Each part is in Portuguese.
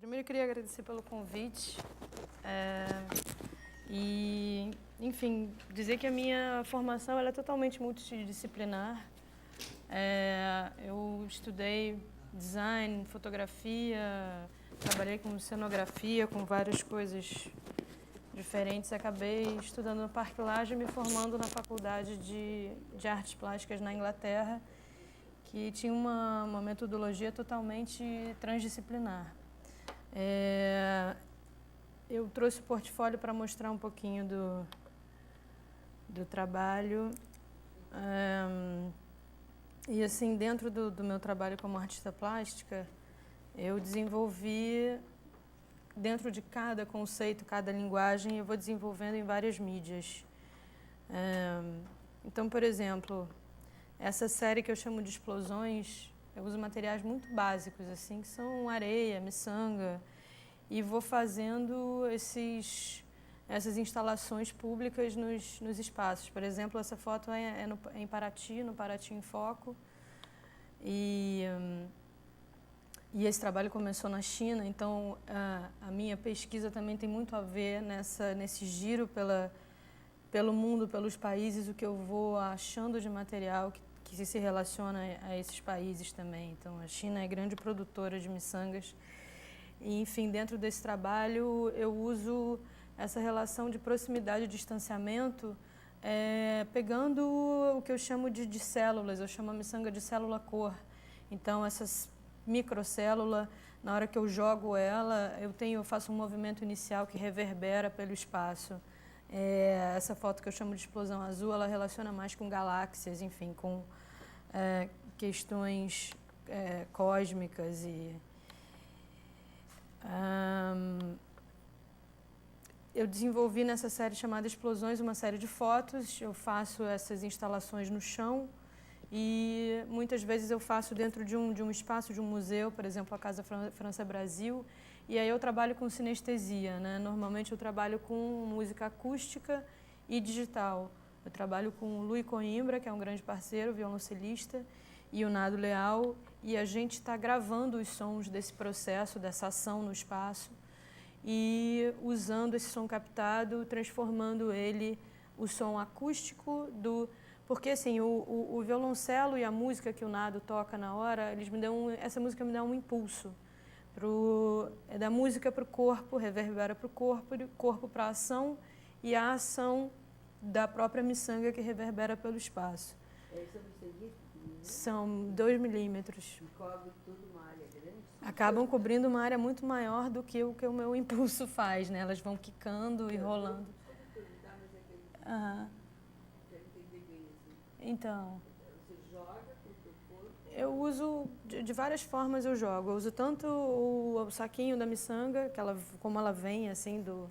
Primeiro eu queria agradecer pelo convite e, enfim, dizer que a minha formação ela é totalmente multidisciplinar. Eu estudei design, fotografia, trabalhei com cenografia, com várias coisas diferentes. Acabei estudando no Park Lage e me formando na Faculdade de Artes Plásticas na Inglaterra, que tinha uma metodologia totalmente transdisciplinar. Eu trouxe o portfólio para mostrar um pouquinho do trabalho. E assim, dentro do meu trabalho como artista plástica, eu desenvolvi, dentro de cada conceito, cada linguagem, eu vou desenvolvendo em várias mídias. Então, por exemplo, essa série que eu chamo de Explosões, eu uso materiais muito básicos, assim, que são areia, miçanga, e vou fazendo essas instalações públicas nos espaços. Por exemplo, essa foto é em Paraty, no Paraty em Foco, e esse trabalho começou na China, então a minha pesquisa também tem muito a ver nesse giro pelo mundo, pelos países, o que eu vou achando de material que se relaciona a esses países também. Então, a China é grande produtora de miçangas. E, enfim, dentro desse trabalho, eu uso essa relação de proximidade e distanciamento, pegando o que eu chamo de células. Eu chamo a miçanga de célula-cor. Então, essas microcélulas, na hora que eu jogo ela, eu faço um movimento inicial que reverbera pelo espaço. Essa foto que eu chamo de explosão azul, ela relaciona mais com galáxias, enfim, com questões cósmicas. Eu desenvolvi nessa série chamada Explosões uma série de fotos. Eu faço essas instalações no chão e muitas vezes eu faço dentro de um espaço, de um museu, por exemplo, a Casa França Brasil. E aí eu trabalho com sinestesia, né? Normalmente eu trabalho com música acústica e digital. Eu trabalho com o Luiz Coimbra, que é um grande parceiro, violoncelista, e o Nado Leal, e a gente está gravando os sons desse processo, dessa ação no espaço, e usando esse som captado, transformando o som acústico Porque assim, o violoncelo e a música que o Nado toca na hora, essa música me dá um impulso. Da música para o corpo, reverbera para o corpo para a ação, e a ação da própria miçanga que reverbera pelo espaço. São 2 milímetros. Cobre toda uma área grande? Acabam cobrindo uma área muito maior do que o meu impulso faz, né? Elas vão quicando e rolando. Quero entender bem assim. Então, Você joga com o teu corpo? eu uso, de várias formas eu jogo. Eu uso tanto o saquinho da miçanga, como ela vem assim do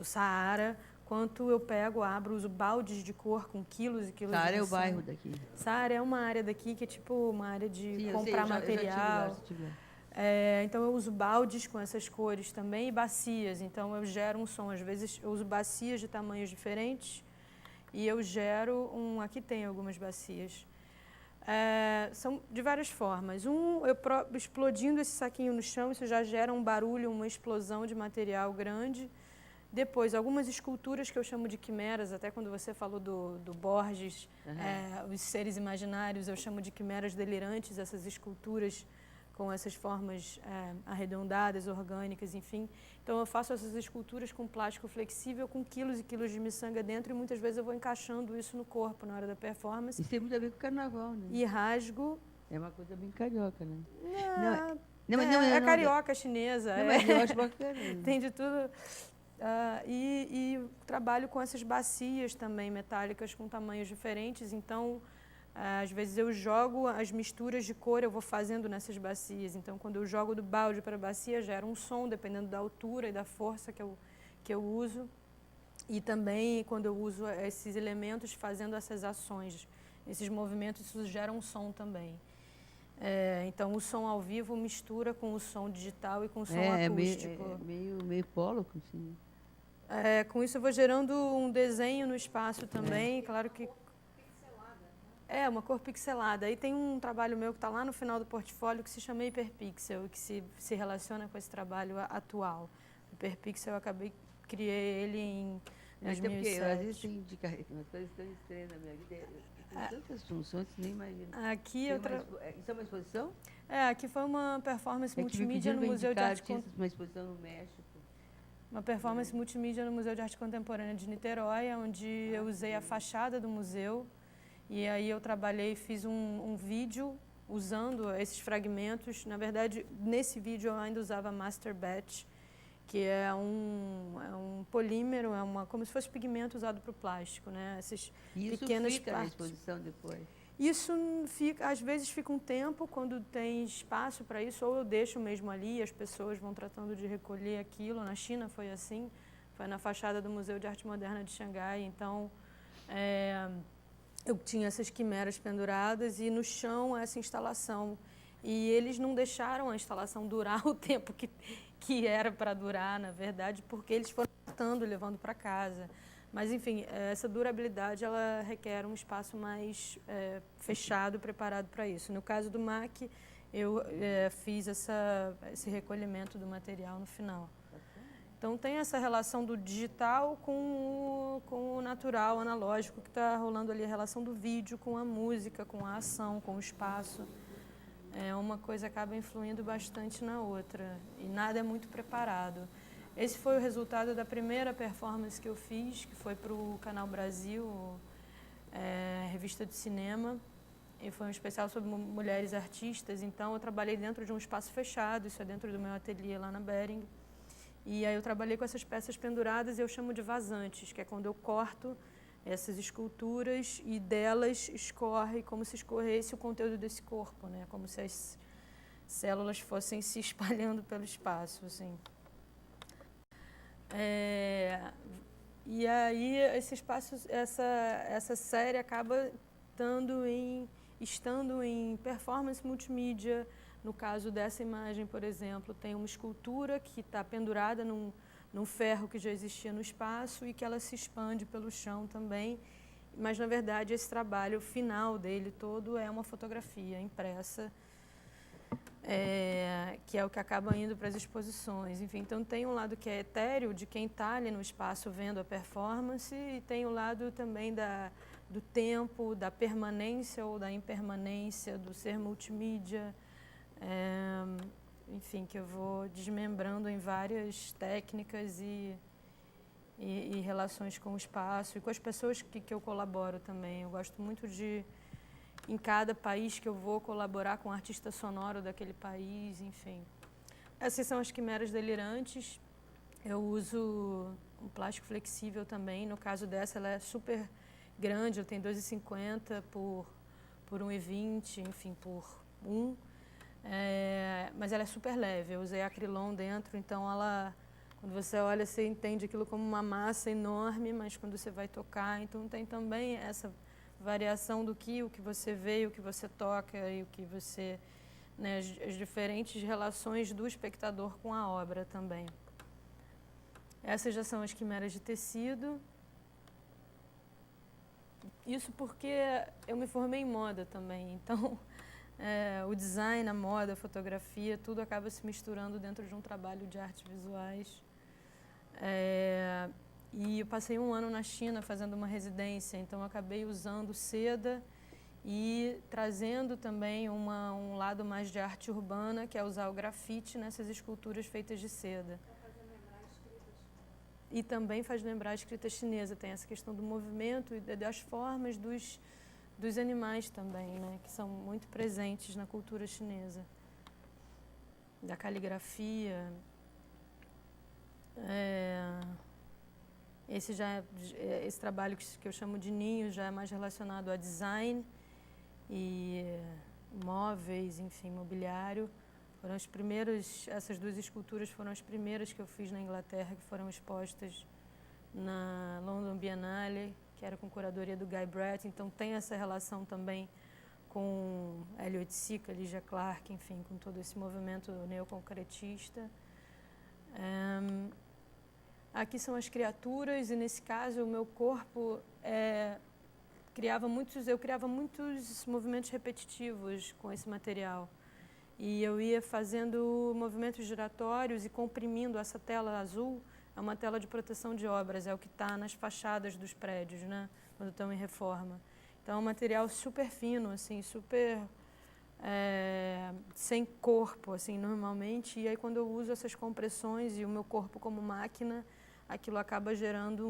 Saara, quanto eu pego, uso baldes de cor com quilos e quilos de Saara é o miçanga. bairro daqui. Saara é uma área daqui que é tipo uma área de Sim, comprar eu já material. estive lá. Então eu uso baldes com essas cores também e bacias. Então eu gero um som. Às vezes eu uso bacias de tamanhos diferentes e eu gero aqui tem algumas bacias. São de várias formas. Explodindo esse saquinho no chão, isso já gera um barulho, uma explosão de material grande. Depois, algumas esculturas que eu chamo de quimeras, até quando você falou do Borges, os seres imaginários, eu chamo de quimeras delirantes, essas esculturas com essas formas arredondadas, orgânicas, enfim. Então, eu faço essas esculturas com plástico flexível, com quilos e quilos de miçanga dentro, e muitas vezes eu vou encaixando isso no corpo na hora da performance. Isso tem muito a ver com o carnaval, né? E rasgo. É uma coisa bem carioca, né? É carioca chinesa. Mas eu acho bacana. Tem de tudo. E trabalho com essas bacias também metálicas com tamanhos diferentes. Então, às vezes eu jogo as misturas de cor, eu vou fazendo nessas bacias. Então, quando eu jogo do balde para a bacia, gera um som, dependendo da altura e da força que eu uso. E também, quando eu uso esses elementos fazendo essas ações, esses movimentos, isso gera um som também. Então, o som ao vivo mistura com o som digital e com o som acústico. Meio polo, assim. Com isso, eu vou gerando um desenho no espaço também. Claro que É, uma cor pixelada. Aí tem um trabalho meu que está lá no final do portfólio que se chama Hyperpixel, que se relaciona com esse trabalho atual. O Hyperpixel eu criei ele em Até porque eu, às vezes 2007. tem de carregar umas coisas tão estranhas na minha vida. Tem tantas funções que nem imagino. Aqui Isso é uma exposição? aqui foi uma performance É que me multimídia pediram no para Museu de indicar Arte uma exposição no México. Uma performance multimídia no Museu de Arte Contemporânea de Niterói, onde eu usei a fachada do museu e aí eu trabalhei e fiz um vídeo usando esses fragmentos. Na verdade, nesse vídeo eu ainda usava Master Batch, que é um polímero, como se fosse pigmento usado para o plástico, né? Essas E pequenas isso fica na partes. exposição depois? Isso às vezes fica um tempo quando tem espaço para isso, ou eu deixo mesmo ali, as pessoas vão tratando de recolher aquilo. Na China foi assim, foi na fachada do Museu de Arte Moderna de Xangai. Então, eu tinha essas quimeras penduradas e no chão essa instalação. E eles não deixaram a instalação durar o tempo que era para durar, na verdade, porque eles foram tratando, levando para casa. Mas, enfim, essa durabilidade ela requer um espaço mais fechado, preparado para isso. No caso do MAC, eu fiz esse recolhimento do material no final. Então, tem essa relação do digital com o natural, analógico, que está rolando ali, a relação do vídeo com a música, com a ação, com o espaço. Uma coisa acaba influindo bastante na outra e nada é muito preparado. Esse foi o resultado da primeira performance que eu fiz, que foi para o Canal Brasil, revista de cinema, e foi um especial sobre mulheres artistas. Então eu trabalhei dentro de um espaço fechado, isso é dentro do meu ateliê lá na Bering. E aí eu trabalhei com essas peças penduradas e eu chamo de vazantes, que é quando eu corto essas esculturas e delas escorre como se escorresse o conteúdo desse corpo, né? Como se as células fossem se espalhando pelo espaço, assim. E aí esse espaço, essa série acaba estando em performance multimídia. No caso dessa imagem, por exemplo, tem uma escultura que está pendurada num ferro que já existia no espaço e que ela se expande pelo chão também. Mas, na verdade, esse trabalho final dele todo é uma fotografia impressa, que é o que acaba indo para as exposições. Enfim, então tem um lado que é etéreo, de quem está ali no espaço vendo a performance, e tem o lado também do tempo, da permanência ou da impermanência, do ser multimídia, enfim, que eu vou desmembrando em várias técnicas e relações com o espaço e com as pessoas que eu colaboro também. Eu gosto muito em cada país que eu vou, colaborar com o artista sonoro daquele país, enfim. Essas são as quimeras delirantes. Eu uso um plástico flexível também. No caso dessa, ela é super grande, ela tem 2,50 por 1,20, enfim, por 1. Mas ela é super leve. Eu usei acrilon dentro, então ela, quando você olha, você entende aquilo como uma massa enorme, mas quando você vai tocar, então tem também essa variação o que você vê, o que você toca e o que você, né, as diferentes relações do espectador com a obra também. Essas já são as quimeras de tecido. Isso porque eu me formei em moda também, então o design, a moda, a fotografia, tudo acaba se misturando dentro de um trabalho de artes visuais. E eu passei 1 ano na China fazendo uma residência, então eu acabei usando seda e trazendo também um lado mais de arte urbana, que é usar o grafite nessas esculturas feitas de seda. E também faz lembrar a escrita chinesa, tem essa questão do movimento e das formas dos animais também, né, que são muito presentes na cultura chinesa. Da caligrafia. Esse trabalho que eu chamo de ninho já é mais relacionado a design e móveis, enfim, mobiliário. Foram as primeiras, essas 2 esculturas foram as primeiras que eu fiz na Inglaterra, que foram expostas na London Biennale, que era com curadoria do Guy Brett. Então tem essa relação também com Elliot Sica, Lygia Clark, enfim, com todo esse movimento neoconcretista. Aqui são as criaturas e, nesse caso, o meu corpo eu criava muitos movimentos repetitivos com esse material. E eu ia fazendo movimentos giratórios e comprimindo essa tela azul. É uma tela de proteção de obras, é o que está nas fachadas dos prédios, né, quando estão em reforma. Então é um material super fino, assim, super sem corpo, assim, normalmente. E aí quando eu uso essas compressões e o meu corpo como máquina, aquilo acaba gerando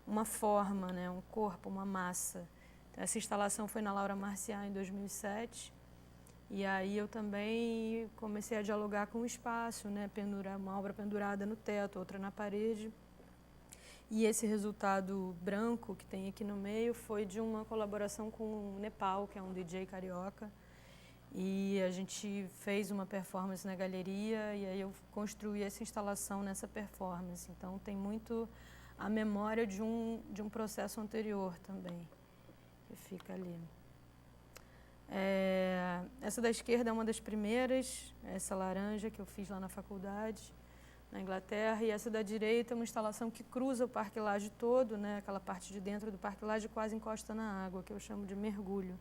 uma forma, né, um corpo, uma massa. Então, essa instalação foi na Laura Marcial em 2007. E aí eu também comecei a dialogar com o espaço, né, pendurar uma obra pendurada no teto, outra na parede. E esse resultado branco que tem aqui no meio foi de uma colaboração com o Nepal, que é um DJ carioca. E a gente fez uma performance na galeria e aí eu construí essa instalação nessa performance. Então tem muito a memória de um processo anterior também, que fica ali. Essa da esquerda é uma das primeiras, essa laranja que eu fiz lá na faculdade, na Inglaterra, e essa da direita é uma instalação que cruza o Parque Lage todo, né, aquela parte de dentro do Parque Lage quase encosta na água, que eu chamo de mergulho.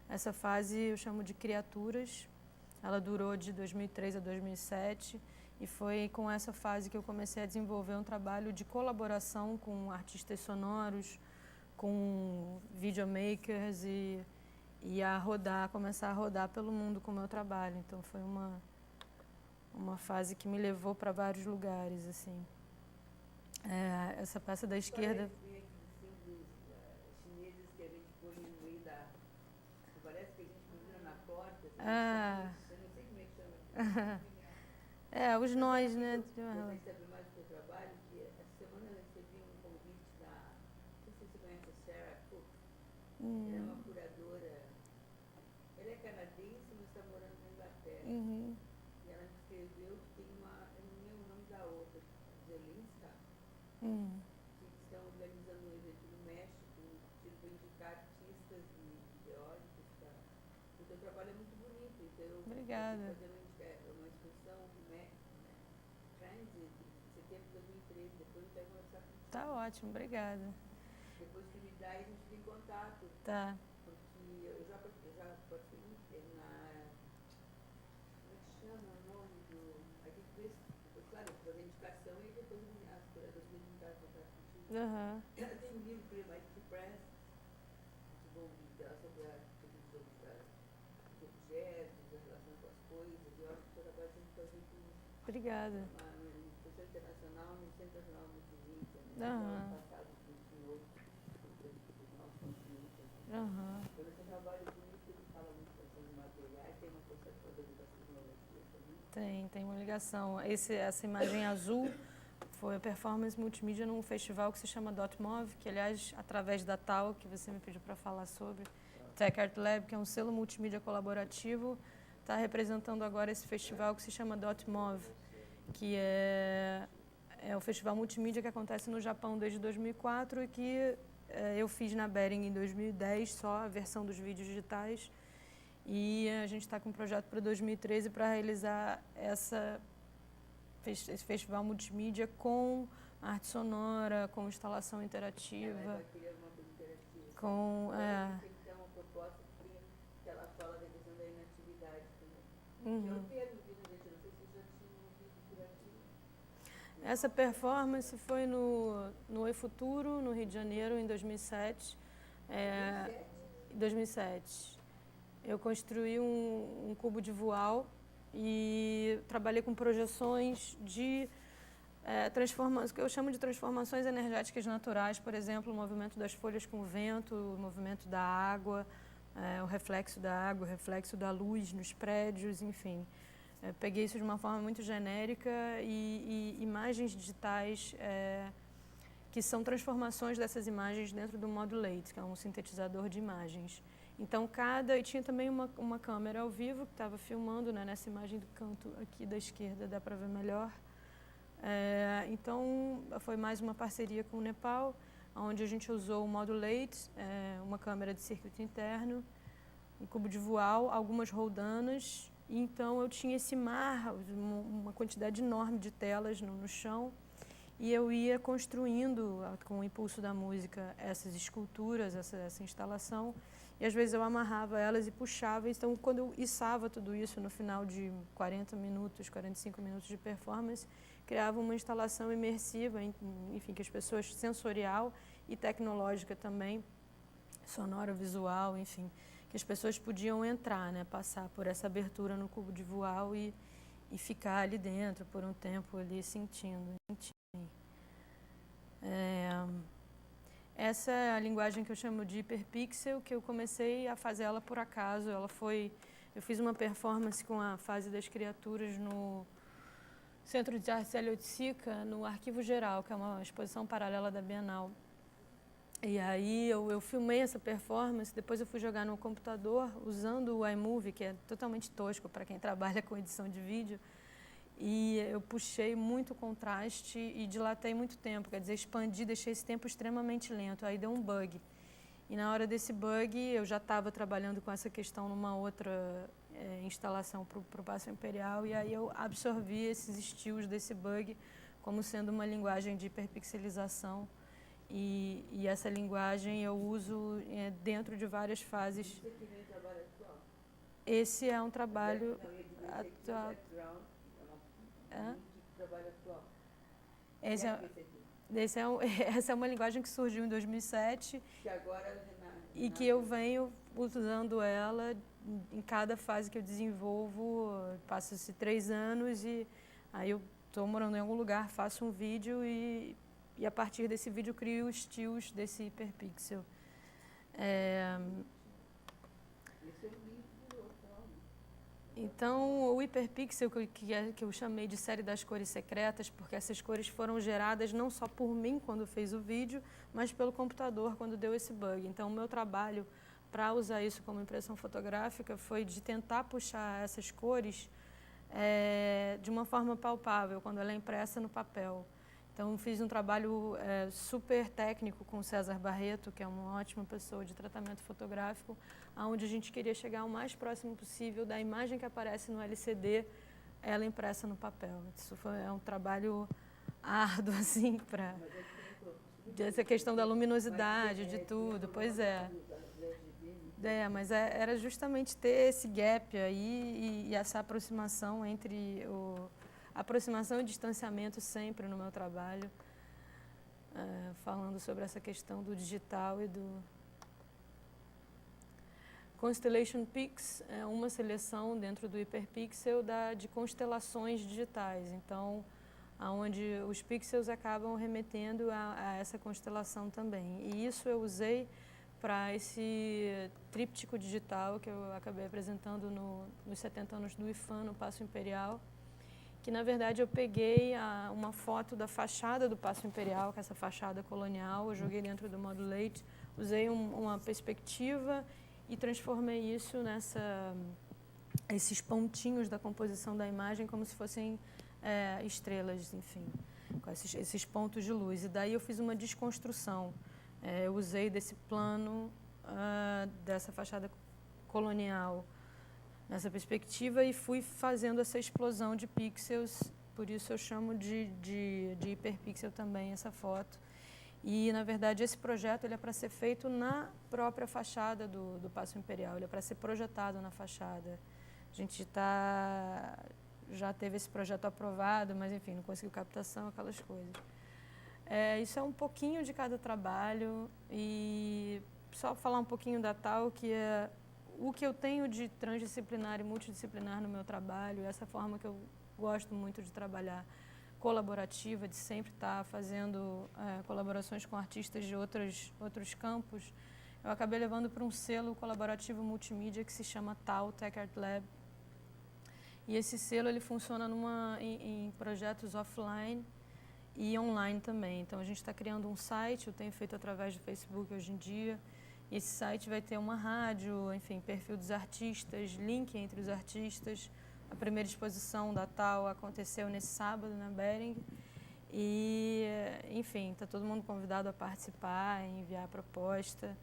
Essa fase eu chamo de Criaturas, ela durou de 2003 a 2007, e foi com essa fase que eu comecei a desenvolver um trabalho de colaboração com artistas sonoros, com videomakers e começar a rodar pelo mundo com o meu trabalho. Então foi uma fase que me levou para vários lugares, assim. Essa peça da esquerda... Parece símbolos chineses que a gente põe no meio da... Parece que a gente pendura na porta. Eu não sei como é que chama. Os nós, né? Eu recebo mais do seu trabalho, que essa semana eu recebi um convite da... Não sei se você conhece a Sarah Cook. Ela é uma curadora. Ela é canadense, mas está morando na Inglaterra. E ela me escreveu que tem uma... Eu não lembro o nome da outra. Zelinska. Que estão organizando um evento no México, para indicar artistas e teóricos. O teu trabalho é muito bonito. Então, Obrigada. eu estou fazendo uma exposição no Transit, em setembro de 2013. Depois eu quero conversar contigo. Tá ótimo, obrigada. Depois que me dá, a gente fica em contato. Tá. Porque eu já participei na... Como é que chama o nome do... Aí tem que ver, claro, eu vou fazer indicação e depois as curadoras me indicaram contato contigo. Tem um livro pela Mighty Press, muito bom, dela sobre os objetos, a relação com as coisas. Eu acho que o seu trabalho tem que fazer com Obrigada. uma instituição internacional, no Centro Nacional Multimídia, no passado com outros nossos continentes. Quando esse trabalho bonito, ele fala muito sobre materiais, tem uma concepção da tecnologia também. Tem uma ligação. Essa imagem azul foi a performance multimídia num festival que se chama .mov, que, aliás, através da TAL, que você me pediu para falar sobre, Tech Art Lab, que é um selo multimídia colaborativo, está representando agora esse festival que se chama .mov, que é o festival multimídia que acontece no Japão desde 2004 e que eu fiz na Bering em 2010, só a versão dos vídeos digitais. E a gente está com um projeto para 2013 para realizar esse festival multimídia com arte sonora, com instalação interativa. Vai querer alguma coisa interativa. Tem que ter uma proposta que ela fala da questão da inatividade também. Eu quero vídeo, gente, não sei se já tinha um vídeo curativo. Essa performance foi no E Futuro, no Rio de Janeiro, em 2007. 2007. Eu construí um cubo de voal e trabalhei com projeções de transformações, que eu chamo de transformações energéticas naturais, por exemplo, o movimento das folhas com o vento, o movimento da água, o reflexo da água, o reflexo da luz nos prédios, enfim. Peguei isso de uma forma muito genérica e imagens digitais que são transformações dessas imagens dentro do Modulate, que é um sintetizador de imagens. Então, e tinha também uma câmera ao vivo que estava filmando, né, nessa imagem do canto aqui da esquerda, dá para ver melhor. Então, foi mais uma parceria com o Nepal, onde a gente usou o Modulate, uma câmera de circuito interno, um cubo de voal, algumas roldanas. E então, eu tinha esse mar, uma quantidade enorme de telas no chão. e eu ia construindo, com o impulso da música, essas esculturas, essa instalação, e às vezes eu amarrava elas e puxava. Então, quando eu içava tudo isso no final de 40 minutos, 45 minutos de performance, criava uma instalação imersiva, enfim, que as pessoas, sensorial e tecnológica também, sonora, visual, enfim, que as pessoas podiam entrar, né, passar por essa abertura no cubo de Voal e ficar ali dentro por um tempo ali sentindo. Essa é a linguagem que eu chamo de hiperpixel, que eu comecei a fazer ela por acaso. Eu fiz uma performance com a Fase das Criaturas no Centro de Artes Hélio de Sica, no Arquivo Geral, que é uma exposição paralela da Bienal. E aí eu filmei essa performance, depois eu fui jogar no computador usando o iMovie, que é totalmente tosco para quem trabalha com edição de vídeo. E eu puxei muito contraste e dilatei muito tempo, quer dizer, expandi, deixei esse tempo extremamente lento. Aí deu um bug. E na hora desse bug, eu já estava trabalhando com essa questão numa outra instalação para o Paço Imperial, e aí eu absorvi esses estilos desse bug como sendo uma linguagem de hiperpixelização. E essa linguagem eu uso dentro de várias fases. Isso aqui vem trabalho atual? Esse é um trabalho atual. Trabalho atual. Essa é uma linguagem que surgiu em 2007 que agora e que eu venho usando ela em cada fase que eu desenvolvo. Passa-se 3 anos e aí eu estou morando em algum lugar, faço um vídeo e a partir desse vídeo crio os estilos desse hiperpixel. Então, o hiperpixel, que eu chamei de série das cores secretas, porque essas cores foram geradas não só por mim quando fez o vídeo, mas pelo computador quando deu esse bug. Então, o meu trabalho para usar isso como impressão fotográfica foi de tentar puxar essas cores de uma forma palpável, quando ela é impressa no papel. Então, fiz um trabalho super técnico com o César Barreto, que é uma ótima pessoa de tratamento fotográfico, onde a gente queria chegar o mais próximo possível da imagem que aparece no LCD, ela impressa no papel. Isso é um trabalho árduo, assim, para essa questão da luminosidade, de tudo. Pois é. Mas era justamente ter esse gap aí e essa aproximação entre aproximação e distanciamento sempre no meu trabalho, falando sobre essa questão do digital e do... Constellation Pix é uma seleção dentro do hiperpixel de constelações digitais, então, onde os pixels acabam remetendo a essa constelação também. E isso eu usei para esse tríptico digital que eu acabei apresentando nos 70 anos do IFAM, no Paço Imperial, que na verdade eu peguei uma foto da fachada do Paço Imperial, que é essa fachada colonial, eu joguei dentro do Modulate, usei uma perspectiva e transformei isso esses pontinhos da composição da imagem como se fossem estrelas, enfim, com esses pontos de luz. E daí eu fiz uma desconstrução, eu usei desse plano dessa fachada colonial nessa perspectiva e fui fazendo essa explosão de pixels, por isso eu chamo de hiperpixel também essa foto. E, na verdade, esse projeto ele é para ser feito na própria fachada do Paço Imperial, ele é para ser projetado na fachada. A gente já teve esse projeto aprovado, mas, enfim, não conseguiu captação, aquelas coisas. Isso é um pouquinho de cada trabalho e só falar um pouquinho da TAU, que é o que eu tenho de transdisciplinar e multidisciplinar no meu trabalho, essa forma que eu gosto muito de trabalhar, colaborativa, de sempre estar fazendo colaborações com artistas de outros campos, eu acabei levando para um selo colaborativo multimídia que se chama TAU, Tech Art Lab. E esse selo ele funciona em projetos offline e online também. Então, a gente está criando um site, eu tenho feito através do Facebook hoje em dia. Esse site vai ter uma rádio, enfim, perfil dos artistas, link entre os artistas. A primeira exposição da TAU aconteceu nesse sábado, na Bering. E, enfim, está todo mundo convidado a participar, a enviar a proposta.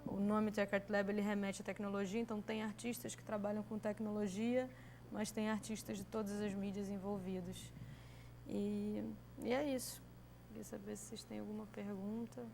O nome Tech Art Lab ele remete à tecnologia, então tem artistas que trabalham com tecnologia, mas tem artistas de todas as mídias envolvidos. E é isso. Queria saber se vocês têm alguma pergunta.